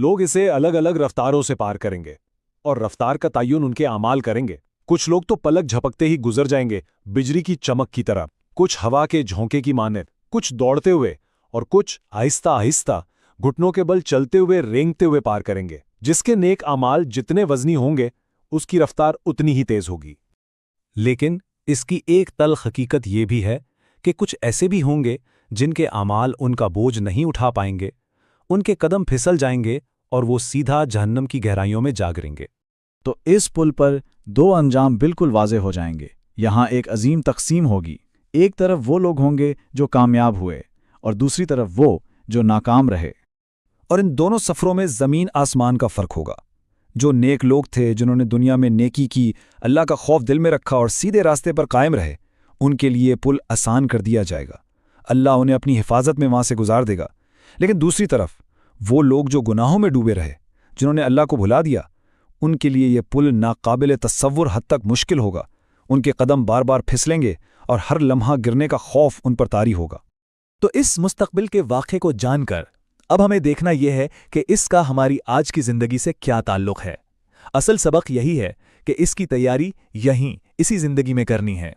लोग इसे अलग अलग रफ्तारों से पार करेंगे और रफ्तार का तयन उनके अमाल करेंगे। कुछ लोग तो पलक झपकते ही गुजर जाएंगे, बिजली की चमक की तरह, कुछ हवा के झोंके की मानद, कुछ दौड़ते हुए और कुछ आहिस्ता आहिस्ता घुटनों के बल चलते हुए रेंगते हुए पार करेंगे। जिसके नेक अमाल जितने वजनी होंगे उसकी रफ्तार उतनी ही तेज होगी। लेकिन इसकी एक तल्ख हकीकत ये भी है कि कुछ ऐसे भी होंगे जिनके अमाल उनका बोझ नहीं उठा पाएंगे, उनके कदम फिसल जाएंगे और वो सीधा जहन्नम की गहराइयों में जा गिरेंगे। तो इस पुल पर दो अंजाम बिल्कुल वाज़े हो जाएंगे। यहाँ एक अजीम तकसीम होगी। एक तरफ वो लोग होंगे जो कामयाब हुए और दूसरी तरफ वो जो नाकाम रहे। और इन दोनों सफ़रों में ज़मीन आसमान का फ़र्क होगा। जो नेक लोग थे, जिन्होंने दुनिया में नेकी की, अल्लाह का खौफ दिल में रखा और सीधे रास्ते पर कायम रहे, उनके लिए पुल आसान कर दिया जाएगा। अल्लाह उन्हें अपनी हिफाजत में वहाँ से गुजार देगा। लेकिन दूसरी तरफ वो लोग जो गुनाहों में डूबे रहे, जिन्होंने अल्लाह को भुला दिया, उनके लिए यह पुल नाकाबिल तसव्वुर हद तक मुश्किल होगा। उनके कदम बार बार फिसलेंगे और हर लम्हा गिरने का खौफ उन पर तारी होगा। तो इस मुस्तकबिल के वाक़े को जानकर अब हमें देखना यह है कि इसका हमारी आज की ज़िंदगी से क्या ताल्लुक़ है। असल सबक यही है कि इसकी तैयारी यहीं इसी ज़िंदगी में करनी है।